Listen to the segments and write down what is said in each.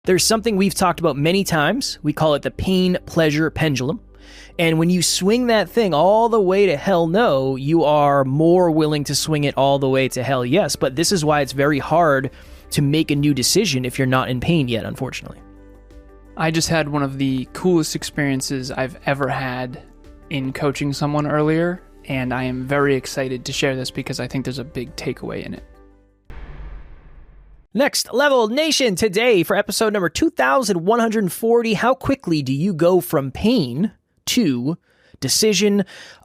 There's something we've talked about many times. We call it the pain-pleasure pendulum. And when you swing that thing all the way to hell no, you are more willing to swing it all the way to hell yes. But this is why it's very hard to make a new decision if you're not in pain yet, unfortunately. I just had one of the coolest experiences I've ever had in coaching someone earlier, and I am very excited to share this because I think there's a big takeaway in it. Next Level Nation, today for episode number 2140, how quickly do you go from pain to decision?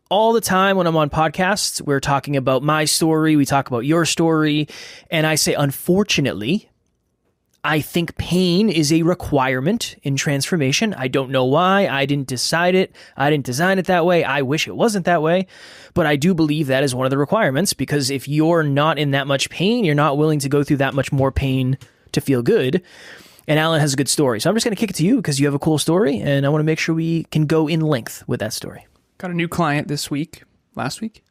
All the time when I'm on podcasts, we're talking about my story, we talk about your story, and I say, unfortunately, I think pain is a requirement in transformation. I don't know why. I didn't decide it. I didn't design it that way. I wish it wasn't that way. But I do believe that is one of the requirements, because if you're not in that much pain, you're not willing to go through that much more pain to feel good. And Alan has a good story. So I'm just going to kick it to you because you have a cool story, and I want to make sure we can go in length with that story. Got a new client this week. Last week.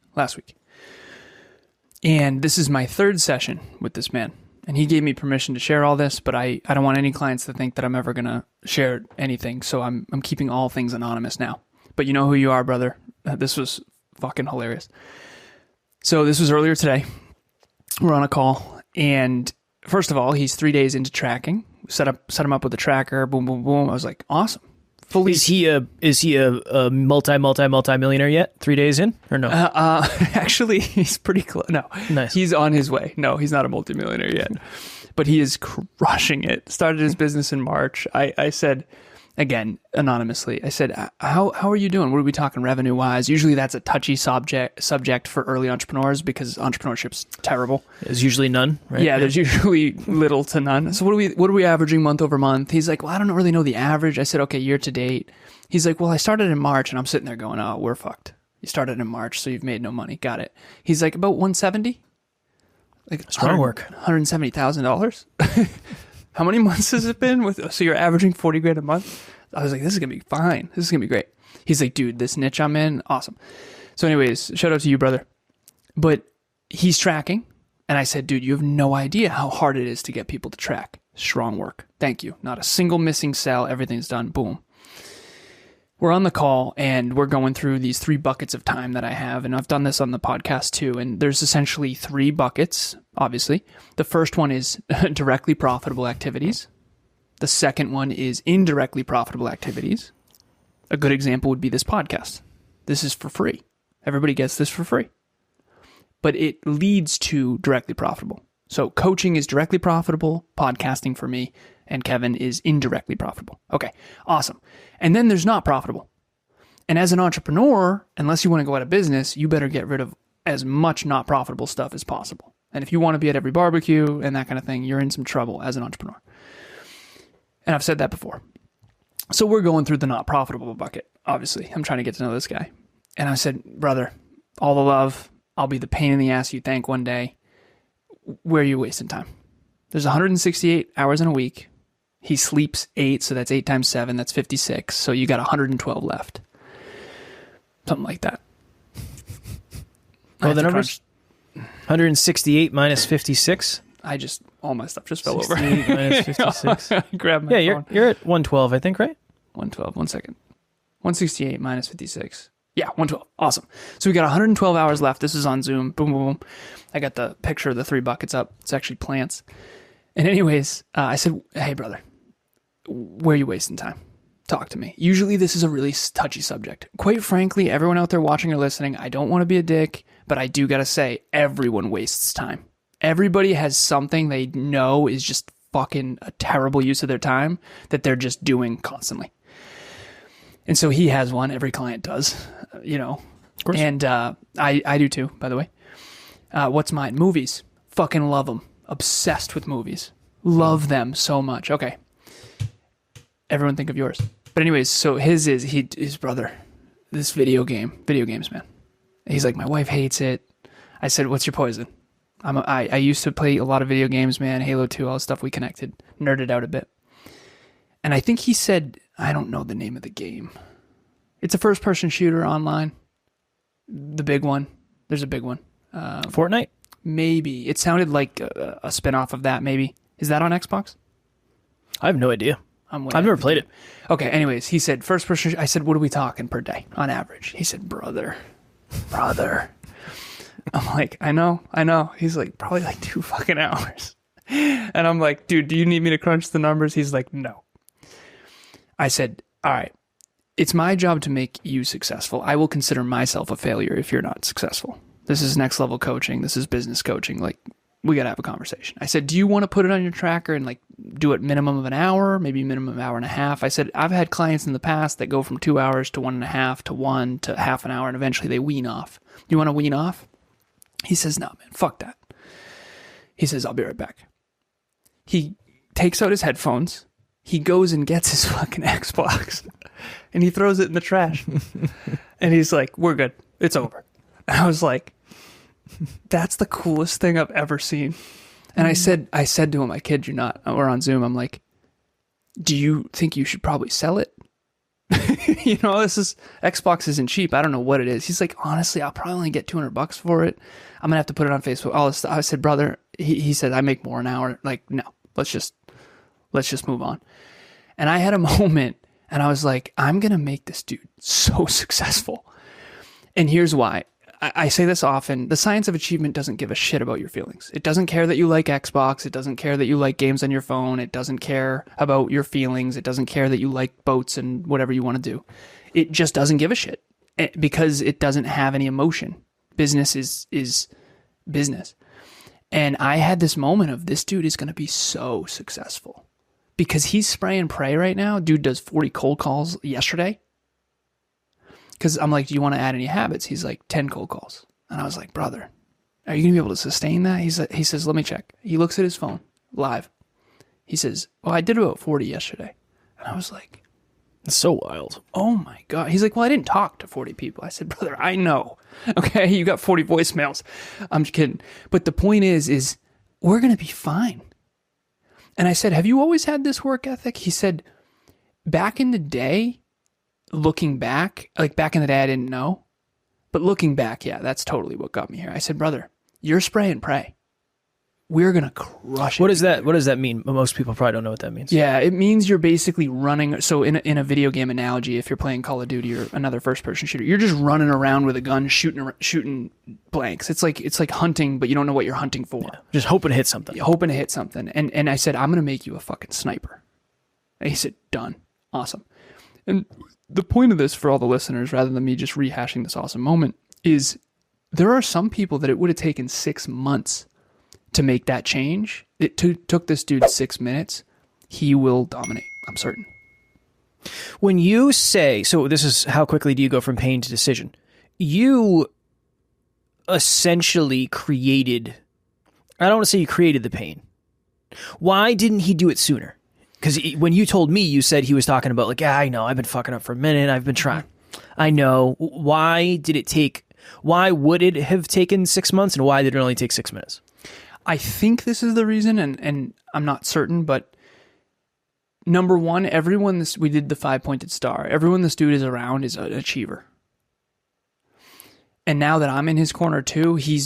And this is my third session with this man. And he gave me permission to share all this, but I don't want any clients to think that I'm ever going to share anything. So I'm keeping all things anonymous now. But you know who you are, brother. This was fucking hilarious. So this was earlier today. We're on a call. And first of all, he's 3 days into tracking. Set him up with a tracker. Boom, boom, boom. I was like, awesome. Fully. Is he a multi-millionaire yet? 3 days in or no? Actually, he's pretty close. No, nice. He's on his way. No, he's not a multimillionaire yet, but he is crushing it. Started his business in March. I said, again, anonymously, I said, how are you doing? What are we talking revenue wise? Usually that's a touchy subject for early entrepreneurs because entrepreneurship's terrible. There's usually none, right? Yeah, there's usually little to none. So what are we averaging month over month? He's like, well, I don't really know the average. I said, okay, year to date. He's like, well, I started in March, and I'm sitting there going, oh, we're fucked. You started in March, so you've made no money. Got it. He's like, about 170? Like strong work. $170,000? How many months has it been? So you're averaging 40 grand a month? I was like, this is going to be fine. This is going to be great. He's like, dude, this niche I'm in, awesome. So anyways, shout out to you, brother. But he's tracking. And I said, dude, you have no idea how hard it is to get people to track. Strong work. Thank you. Not a single missing cell. Everything's done. Boom. We're on the call and we're going through these 3 buckets of time that I have. And I've done this on the podcast too. And there's essentially 3 buckets, obviously. The first one is directly profitable activities. The second one is indirectly profitable activities. A good example would be this podcast. This is for free. Everybody gets this for free. But it leads to directly profitable. So coaching is directly profitable. Podcasting for me and Kevin is indirectly profitable. Okay, awesome. And then there's not profitable. And as an entrepreneur, unless you want to go out of business, you better get rid of as much not profitable stuff as possible. And if you want to be at every barbecue and that kind of thing, you're in some trouble as an entrepreneur. And I've said that before. So we're going through the not profitable bucket, obviously. I'm trying to get to know this guy. And I said, brother, all the love, I'll be the pain in the ass you thank one day. Where are you wasting time? There's 168 hours in a week. He sleeps 8, so that's 8 times 7, that's 56. So you got 112 left. Something like that. Oh, the number's 168 minus 56. All my stuff just fell over. Minus 56. Grab my phone. You're at 112, I think, right? 112, 1 second. 168 minus 56. Yeah, 112. Awesome. So we got 112 hours left. This is on Zoom. Boom, boom, boom. I got the picture of the 3 buckets up. It's actually plants. And anyways, I said, hey, brother, where are you wasting time? Talk to me. Usually this is a really touchy subject. Quite frankly, everyone out there watching or listening, I don't want to be a dick, but I do got to say, everyone wastes time. Everybody has something they know is just fucking a terrible use of their time that they're just doing constantly. And so he has one. Every client does, you know. Of course. And I do too, by the way. What's mine? Movies. Fucking love them. Obsessed with movies. Love them so much. Okay. Everyone think of yours. But anyways, so his brother, this video games, man. He's like, my wife hates it. I said, what's your poison? I used to play a lot of video games, man. Halo 2, all the stuff we connected. Nerded out a bit. And I think he said, I don't know the name of the game. It's a first-person shooter online. The big one. There's a big one. Fortnite? Maybe. It sounded like a spinoff of that, maybe. Is that on Xbox? I have no idea. I've never played it. Okay, anyways, he said, first person, I said, what are we talking per day on average? He said, brother. I'm like, I know. He's like, probably like 2 fucking hours. And I'm like, dude, do you need me to crunch the numbers? He's like, no. I said, all right, it's my job to make you successful. I will consider myself a failure if you're not successful. This is next level coaching. This is business coaching. Like, we got to have a conversation. I said, do you want to put it on your tracker and like do it minimum of an hour, maybe minimum hour and a half? I said, I've had clients in the past that go from 2 hours to 1.5 to 1 to half an hour, and eventually they wean off. Do you want to wean off? He says, no, man, fuck that. He says, I'll be right back. He takes out his headphones. He goes and gets his fucking Xbox and he throws it in the trash. And he's like, we're good. It's over. And I was like, that's the coolest thing I've ever seen. And I said to him, I kid you not, we're on Zoom. I'm like, do you think you should probably sell it? You know, Xbox isn't cheap. I don't know what it is. He's like, honestly, I'll probably only get $200 for it. I'm going to have to put it on Facebook. All this stuff. I said, brother, he said, I make more an hour. Like, no, let's just move on. And I had a moment and I was like, I'm going to make this dude so successful. And here's why. I say this often. The science of achievement doesn't give a shit about your feelings. It doesn't care that you like Xbox. It doesn't care that you like games on your phone. It doesn't care about your feelings. It doesn't care that you like boats and whatever you want to do. It just doesn't give a shit because it doesn't have any emotion. Business is business. And I had this moment of this dude is going to be so successful because he's spray and pray right now. Dude does 40 cold calls yesterday. Because I'm like, do you want to add any habits? He's like, 10 cold calls. And I was like, brother, are you going to be able to sustain that? He says, let me check. He looks at his phone live. He says, well, I did about 40 yesterday. And I was like, that's so wild. Oh my God. He's like, well, I didn't talk to 40 people. I said, brother, I know. Okay, you got 40 voicemails. I'm just kidding. But the point is we're going to be fine. And I said, have you always had this work ethic? He said, back in the day, looking back, like back in the day, I didn't know. But looking back, yeah, that's totally what got me here. I said, brother, you're spray and pray. We're going to crush it. What does that mean? Most people probably don't know what that means. Yeah, it means you're basically running. So in a video game analogy, if you're playing Call of Duty or another first-person shooter, you're just running around with a gun, shooting blanks. It's like hunting, but you don't know what you're hunting for. Yeah, just hoping to hit something. Hoping to hit something. And I said, I'm going to make you a fucking sniper. And he said, done. Awesome. And the point of this for all the listeners, rather than me just rehashing this awesome moment, is there are some people that it would have taken 6 months to make that change. It took this dude 6 minutes. He will dominate. I'm certain. When you say, so this is how quickly do you go from pain to decision? You essentially created, I don't want to say you created the pain. Why didn't he do it sooner? Because when you told me, you said he was talking about like, yeah, I know, I've been fucking up for a minute. I've been trying. I know. Why would it have taken 6 months, and why did it only take 6 minutes? I think this is the reason, and I'm not certain, but number one, we did the 5-pointed star. Everyone this dude is around is an achiever. And now that I'm in his corner too, he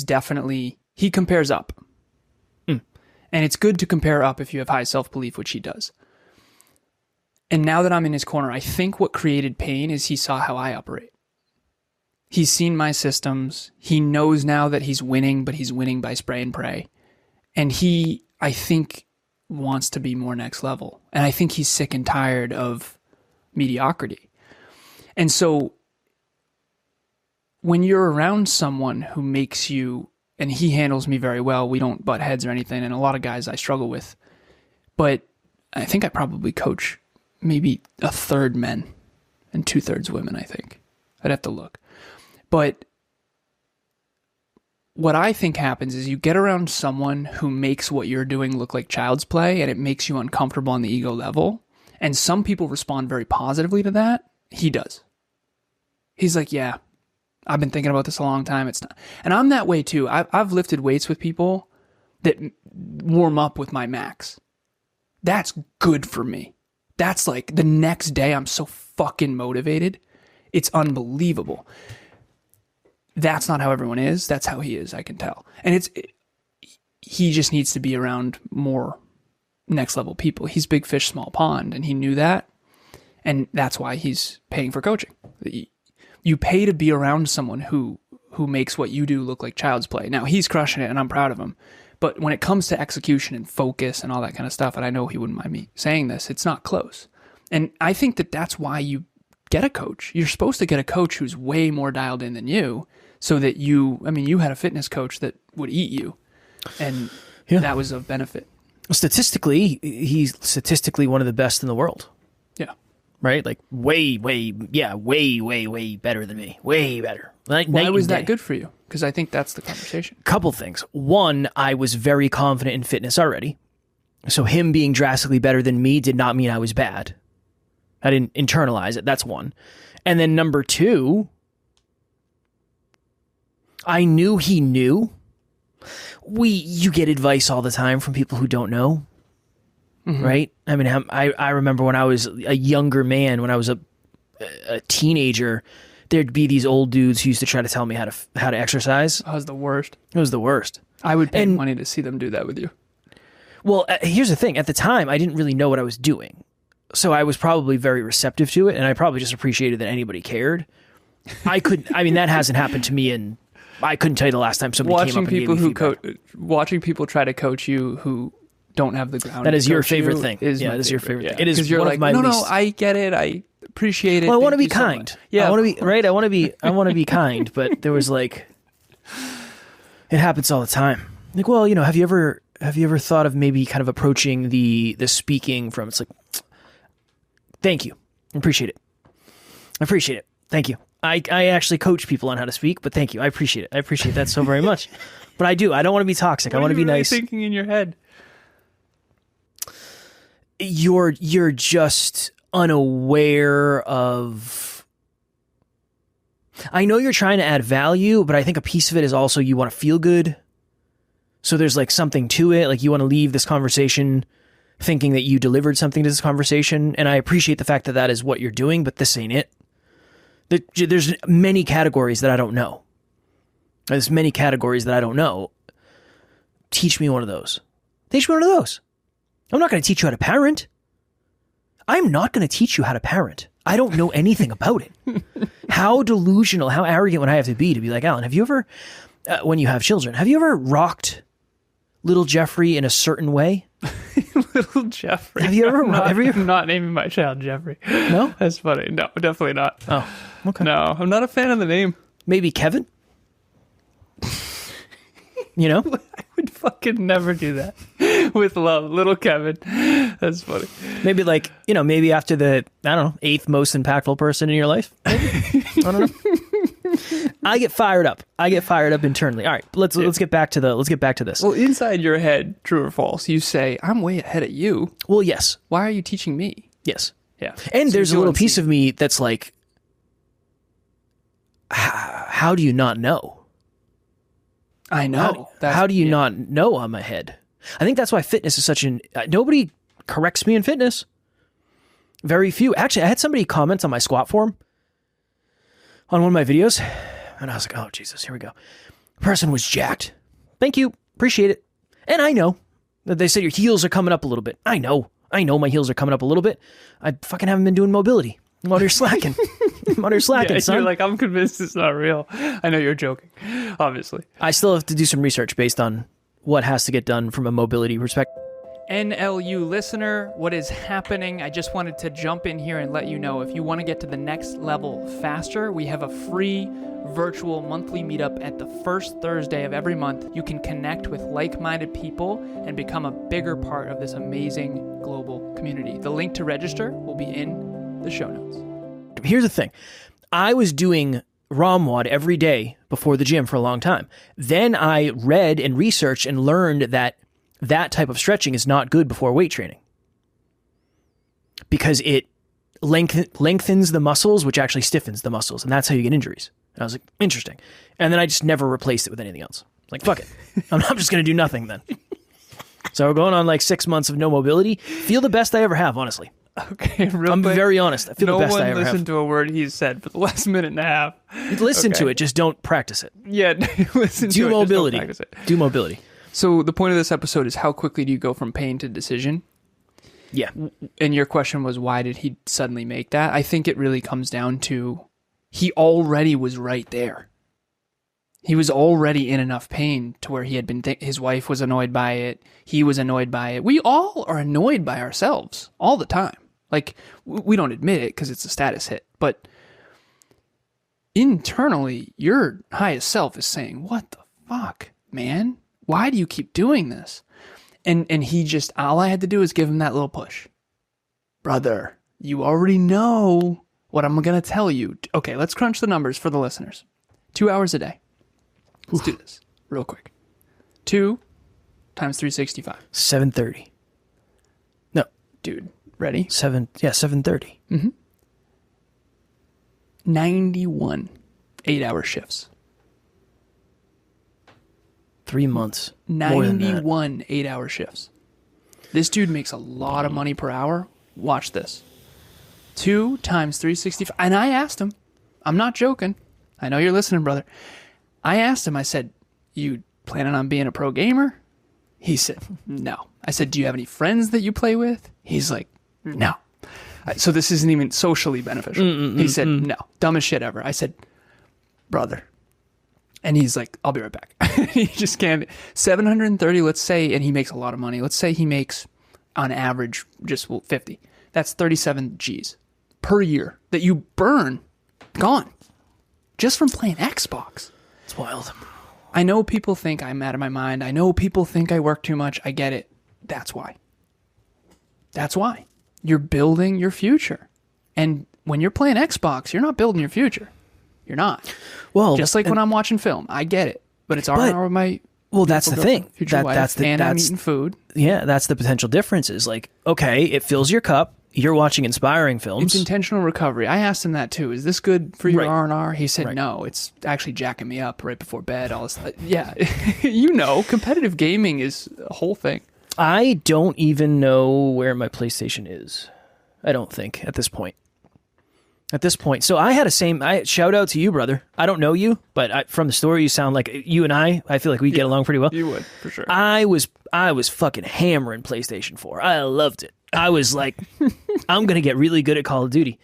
compares up. And it's good to compare up if you have high self-belief, which he does. And now that I'm in his corner, I think what created pain is he saw how I operate. He's seen my systems. He knows now that he's winning, but he's winning by spray and pray. And he, I think, wants to be more next level. And I think he's sick and tired of mediocrity. And so when you're around someone who makes you, and he handles me very well, we don't butt heads or anything, and a lot of guys I struggle with, but I think I probably coach maybe 1/3 men and 2/3 women, I think. I'd have to look. But what I think happens is you get around someone who makes what you're doing look like child's play, and it makes you uncomfortable on the ego level. And some people respond very positively to that. He does. He's like, yeah, I've been thinking about this a long time. It's not. And I'm that way too. I've lifted weights with people that warm up with my max. That's good for me. That's like the next day I'm so fucking motivated. It's unbelievable. That's not how everyone is. That's how he is, I can tell. And he just needs to be around more next level people. He's big fish, small pond, and he knew that. And that's why he's paying for coaching. You pay to be around someone who makes what you do look like child's play. Now, he's crushing it, and I'm proud of him. But when it comes to execution and focus and all that kind of stuff, and I know he wouldn't mind me saying this, it's not close. And I think that that's why you get a coach. You're supposed to get a coach who's way more dialed in than you, so that you had a fitness coach that would eat you, and that was of benefit. Statistically, he's statistically one of the best in the world. Yeah. Right? Like way better than me. Way better. Why was that good for you? Because I think that's the conversation. Couple things. One, I was very confident in fitness already. So him being drastically better than me did not mean I was bad. I didn't internalize it. That's one. And then number two, I knew he knew. You get advice all the time from people who don't know. Mm-hmm. Right? I mean, I remember when I was a younger man, when I was a teenager, there'd be these old dudes who used to try to tell me how to exercise. That was the worst. It was the worst. I would pay money to see them do that with you. Well, here's the thing. At the time, I didn't really know what I was doing. So I was probably very receptive to it, and I probably just appreciated that anybody cared. That hasn't happened to me, and I couldn't tell you the last time somebody came up and gave me feedback. Watching people try to coach you who don't have the ground. That is your favorite thing. That is your favorite thing. It is one of my least. No, I get it. I appreciate it. Well, I want to be kind. Yeah, I want to be right. I want to be kind. But there was it happens all the time. Like, well, have you ever thought of maybe kind of approaching the speaking from? It's like, thank you, I appreciate it. Thank you. I actually coach people on how to speak, but thank you. I appreciate it. I appreciate that so very much. But I do. I don't want to be toxic. I want to be nice. What are you thinking in your head? You're just unaware of. I know you're trying to add value, but I think a piece of it is also you want to feel good. So there's something to it. Like you want to leave this conversation thinking that you delivered something to this conversation. And I appreciate the fact that that is what you're doing, but this ain't it. There's many categories that I don't know. There's many categories that I don't know. Teach me one of those. I'm not going to teach you how to parent. I'm not going to teach you how to parent. I don't know anything about it. How delusional, how arrogant would I have to be like, Alan, have you ever, when you have children, have you ever rocked little Jeffrey in a certain way? Little Jeffrey. Have you ever? I'm not naming my child Jeffrey. No? That's funny. No, definitely not. Oh, okay. No, I'm not a fan of the name. Maybe Kevin? I would fucking never do that. With love, little Kevin. That's funny. Maybe maybe after the, I don't know, 8th most impactful person in your life. Maybe. I don't know. I get fired up. Internally. All right, let's get back to this. Well, inside your head, true or false, you say, I'm way ahead of you. Well, yes. Why are you teaching me? Yes. Yeah. And there's a little piece of me that's like, how do you not know? I know. How do you not know I'm ahead? I think that's why fitness is such nobody corrects me in fitness. Very few. Actually, I had somebody comment on my squat form on one of my videos, and I was like, oh, Jesus, here we go. The person was jacked. Thank you. Appreciate it. And I know that they said your heels are coming up a little bit. I know my heels are coming up a little bit. I fucking haven't been doing mobility. I'm out here slacking. Yeah, son. You're like, I'm convinced it's not real. I know you're joking, obviously. I still have to do some research based on what has to get done from a mobility perspective. NLU listener, what is happening? I just wanted to jump in here and let you know, if you want to get to the next level faster, we have a free virtual monthly meetup at the first Thursday of every month. You can connect with like-minded people and become a bigger part of this amazing global community. The link to register will be in the show notes. Here's the thing. I was doing ROMWAD every day before the gym for a long time. Then I read and researched and learned that type of stretching is not good before weight training because it lengthens the muscles, which actually stiffens the muscles, and that's how you get injuries. And I was like, interesting. And then I just never replaced it with anything else. Like, fuck it. I'm just going to do nothing then. So we're going on 6 months of no mobility. Feel the best I ever have, honestly. Okay, I'm very honest. I feel the best I ever have. No one listened to a word he said for the last minute and a half. Listen to it, just don't practice it. Yeah, listen to mobility. it, just don't practice it. Do mobility. So the point of this episode is, how quickly do you go from pain to decision? Yeah. And your question was, why did he suddenly make that? I think it really comes down to he already was right there. He was already in enough pain to where he had been, his wife was annoyed by it. He was annoyed by it. We all are annoyed by ourselves all the time. Like, we don't admit it because it's a status hit, but internally, your highest self is saying, what the fuck, man? Why do you keep doing this? And he just, all I had to do is give him that little push. Brother, you already know what I'm going to tell you. Okay, let's crunch the numbers for the listeners. 2 hours a day. Let's do this real quick. 2 times 365. 7:30. No. Dude, ready? 7:30. 91 8-hour shifts. 3 months. More than that. 91 8-hour shifts. This dude makes a lot of money per hour. Watch this. 2 times 365. And I asked him, I'm not joking. I know you're listening, brother. I asked him, I said, you planning on being a pro gamer? He said, no. I said, do you have any friends that you play with? He's like, no. So this isn't even socially beneficial. He said, no. Dumbest shit ever. I said, brother. And he's like, I'll be right back. He just can't. 730, let's say, and he makes a lot of money. Let's say he makes, on average, just 50. That's 37 G's per year that you burn, gone, just from playing Xbox. It's wild. I know people think I'm out of my mind. I know people think I work too much. I get it. That's why. That's why. You're building your future. And when you're playing Xbox, you're not building your future. You're not. Well, just like when I'm watching film. I get it. But it's R&R with my that's the thing. Future wife, I'm eating food. Yeah, that's the potential difference is like, okay, it fills your cup. You're watching inspiring films. It's intentional recovery. I asked him that too. Is this good for your Right. R&R? He said, Right. no, it's actually jacking me up right before bed. All this. Yeah. You know, competitive gaming is a whole thing. I don't even know where my PlayStation is. I don't think at this point. So I had shout out to you, brother. I don't know you, but from the story, you sound like you and I feel like we get along pretty well. You would, for sure. I was fucking hammering PlayStation 4. I loved it. I was like, I'm going to get really good at Call of Duty.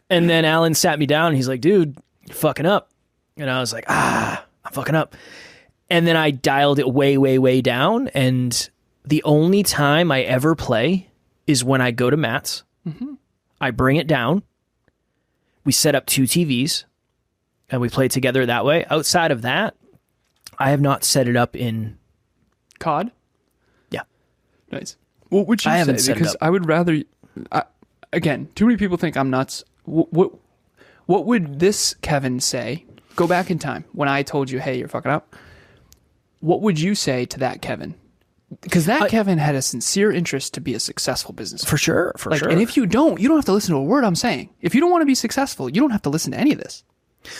And then Alan sat me down and he's like, dude, you're fucking up. And I was like, I'm fucking up. And then I dialed it way, way, way down. And the only time I ever play is when I go to Matt's. Mm-hmm. I bring it down. We set up 2 TVs and we play together that way. Outside of that, I have not set it up in COD? Yeah. Nice. What would you say? Because I would rather, again, too many people think I'm nuts. What would this Kevin say? Go back in time when I told you, hey, you're fucking up. What would you say to that Kevin? Because Kevin had a sincere interest to be a successful businessman. For sure, for sure. And if you don't have to listen to a word I'm saying. If you don't want to be successful, you don't have to listen to any of this.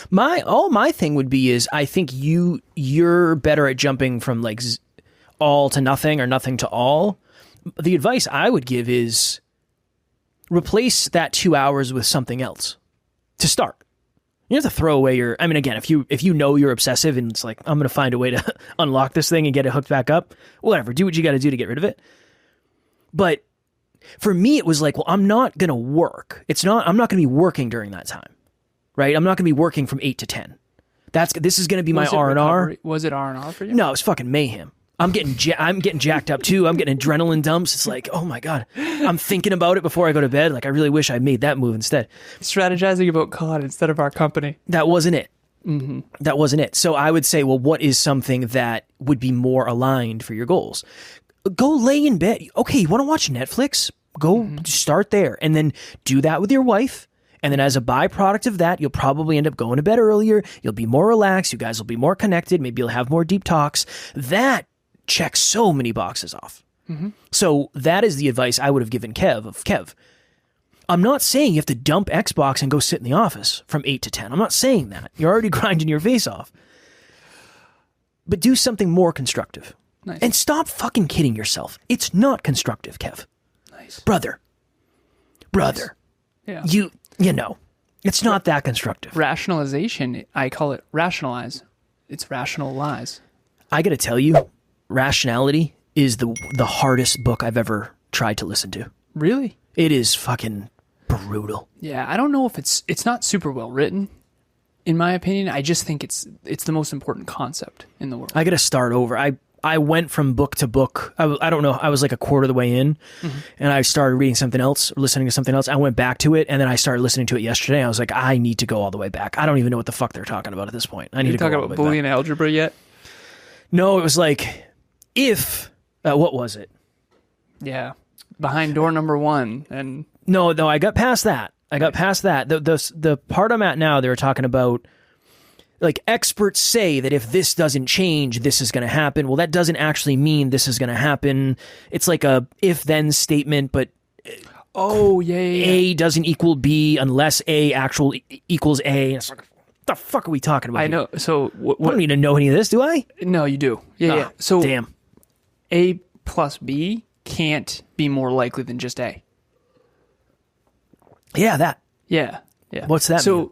My thing would be is I think you're better at jumping from like all to nothing or nothing to all. The advice I would give is replace that 2 hours with something else to start. You have to throw away again, if you know you're obsessive and it's like, I'm going to find a way to unlock this thing and get it hooked back up, whatever, do what you got to do to get rid of it. But for me, it was like, well, I'm not going to work. I'm not going to be working during that time, right? I'm not going to be working from 8 to 10. This is going to be my R&R. Was it R&R for you? No, it was fucking mayhem. I'm getting jacked up too. I'm getting adrenaline dumps. It's like, oh my God. I'm thinking about it before I go to bed. Like, I really wish I made that move instead. Strategizing about COD instead of our company. That wasn't it. Mm-hmm. That wasn't it. So I would say, well, what is something that would be more aligned for your goals? Go lay in bed. Okay, you want to watch Netflix? Go start there. And then do that with your wife. And then as a byproduct of that, you'll probably end up going to bed earlier. You'll be more relaxed. You guys will be more connected. Maybe you'll have more deep talks. That checks so many boxes off. Mm-hmm. So that is the advice I would have given Kev. I'm not saying you have to dump Xbox and go sit in the office from 8 to 10. I'm not saying that. You're already grinding your face off. But do something more constructive. Nice. And stop fucking kidding yourself. It's not constructive, Kev. Nice. Brother. Nice. Yeah. You know, it's not that constructive. Rationalization, I call it rationalize. It's rational lies. I got to tell you, Rationality is the hardest book I've ever tried to listen to. Really? It is fucking brutal. Yeah, I don't know if it's not super well written, in my opinion. I just think it's the most important concept in the world. I got to start over. I went from book to book. I don't know. I was like a quarter of the way in, and I started reading something else, or listening to something else. I went back to it, and then I started listening to it yesterday. I was like, I need to go all the way back. I don't even know what the fuck they're talking about at this point. I need to go all the way back. Talking about Boolean algebra yet? No, it was like, if, what was it? Yeah. Behind door number 1. And No, I got past that. The part I'm at now, they were talking about, like, experts say that if this doesn't change, this is going to happen. Well, that doesn't actually mean this is going to happen. It's like a if-then statement, but A doesn't equal B unless A equals A. It's like, what the fuck are we talking about? I know. So I don't need to know any of this, do I? No, you do. Yeah. So damn. A plus B can't be more likely than just A. Yeah, that. Yeah. What's that mean?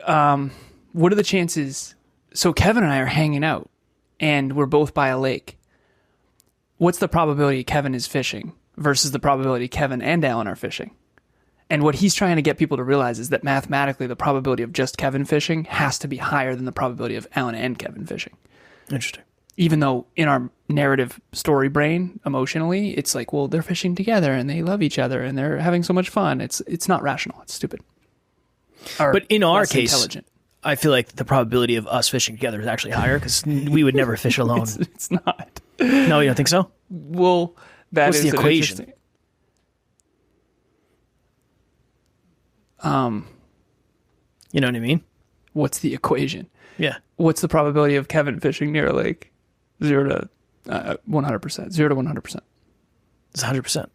So, what are the chances? So Kevin and I are hanging out, and we're both by a lake. What's the probability Kevin is fishing versus the probability Kevin and Alan are fishing? And what he's trying to get people to realize is that mathematically, the probability of just Kevin fishing has to be higher than the probability of Alan and Kevin fishing. Interesting. Even though in our narrative story brain, emotionally, it's like, well, they're fishing together and they love each other and they're having so much fun. It's not rational. It's stupid. But in our case, intelligent. I feel like the probability of us fishing together is actually higher because we would never fish alone. It's not. No, you don't think so? Well, what's the equation? You know what I mean? What's the equation? Yeah. What's the probability of Kevin fishing near a lake? 0 to 100%. 0 to 100%. It's 100%.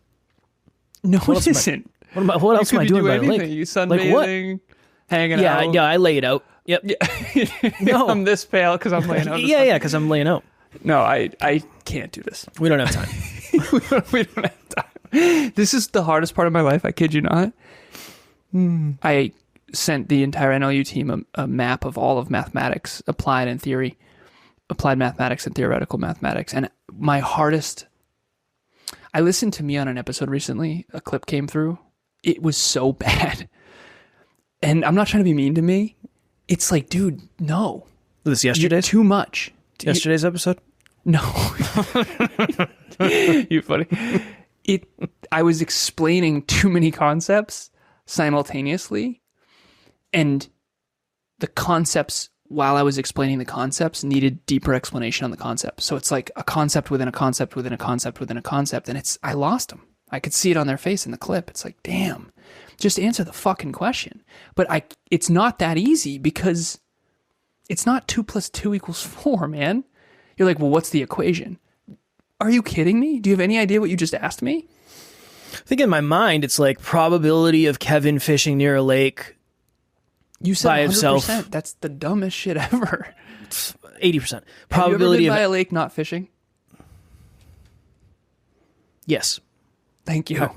No, it isn't. What else am I doing by the lake? You sunbathing, hanging out. Yeah, I lay it out. Yep. Yeah. No. I'm this pale because I'm laying out. Yeah, because I'm laying out. No, I can't do this. We don't have time. we don't have time. This is the hardest part of my life. I kid you not. I sent the entire NLU team a map of all of mathematics, applied mathematics and theoretical mathematics. And my hardest, I listened to me on an episode recently, a clip came through. It was so bad. And I'm not trying to be mean to me. It's like, dude, no. Was this yesterday's? Too much. Yesterday's episode? No. You're funny. I was explaining too many concepts simultaneously, and the concepts, while I was explaining the concepts, needed deeper explanation on the concept. So it's like a concept within a concept within a concept within a concept, and I lost them. I could see it on their face in the clip. It's like, damn, just answer the fucking question. But it's not that easy because it's not 2 + 2 = 4, man. You're like, well, what's the equation? Are you kidding me? Do you have any idea what you just asked me? I think in my mind, it's like probability of Kevin fishing near a lake. You said by 100%. himself. That's the dumbest shit ever. 80%. Probability have you ever been of by a lake not fishing? Yes. Thank you.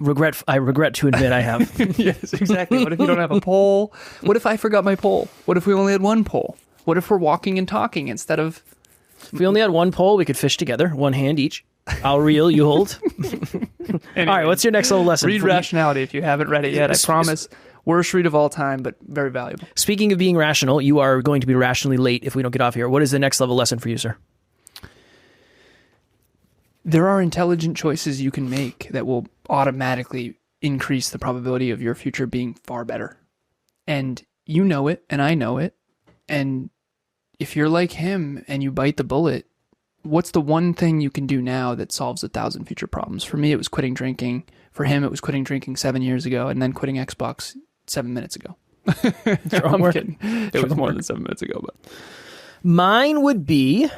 I regret to admit I have. Yes, exactly. What if you don't have a pole? What if I forgot my pole? What if we only had one pole? What if we're walking and talking instead of... If we only had one pole, we could fish together, one hand each. I'll reel, you hold. All right, what's your next little lesson? Read Rationality if you haven't read it yet. I promise. Worst read of all time, but very valuable. Speaking of being rational, you are going to be rationally late if we don't get off here. What is the next level lesson for you, sir? There are intelligent choices you can make that will automatically increase the probability of your future being far better. And you know it, and I know it. And if you're like him and you bite the bullet, what's the one thing you can do now that solves 1,000 future problems? For me, it was quitting drinking. For him, it was quitting drinking 7 years ago and then quitting Xbox 7 minutes ago. I'm kidding. It was more than 7 minutes ago. But mine would be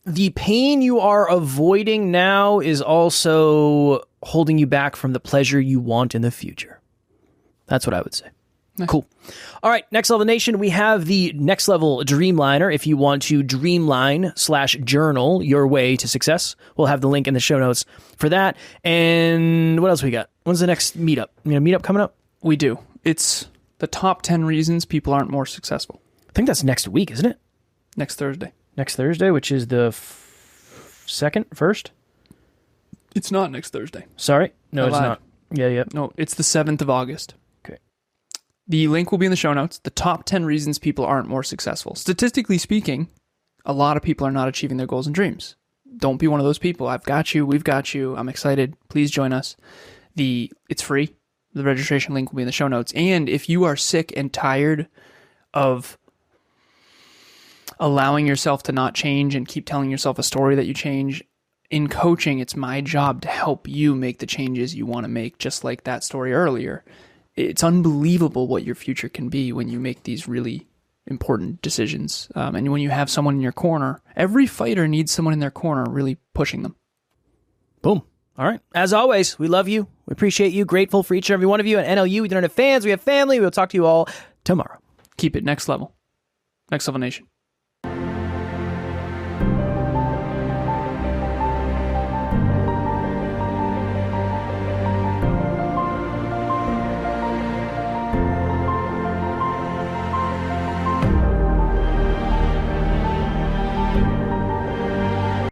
the pain you are avoiding now is also holding you back from the pleasure you want in the future. That's what I would say. Nice. Cool. All right, Next Level Nation, we have the Next Level Dreamliner. If you want to dreamline/journal your way to success, we'll have the link in the show notes for that. And what else we got? When's the next meetup? You know, meetup coming up? we do. It's the top 10 reasons people aren't more successful. I think that's next week, isn't it? Next Thursday. Next Thursday, which is the first? It's not next Thursday. Sorry? No, I it's lied. not. Yeah. No, it's the 7th of August. Okay. The link will be in the show notes. The top 10 reasons people aren't more successful. Statistically speaking, a lot of people are not achieving their goals and dreams. Don't be one of those people. I've got you. We've got you. I'm excited. Please join us. It's free. The registration link will be in the show notes. And if you are sick and tired of allowing yourself to not change and keep telling yourself a story that you change, in coaching, it's my job to help you make the changes you want to make, just like that story earlier. It's unbelievable what your future can be when you make these really important decisions. And when you have someone in your corner, every fighter needs someone in their corner really pushing them. Boom. All right. As always, we love you. We appreciate you. Grateful for each and every one of you. At NLU, we don't have fans. We have family. We'll talk to you all tomorrow. Keep it next level. Next Level Nation.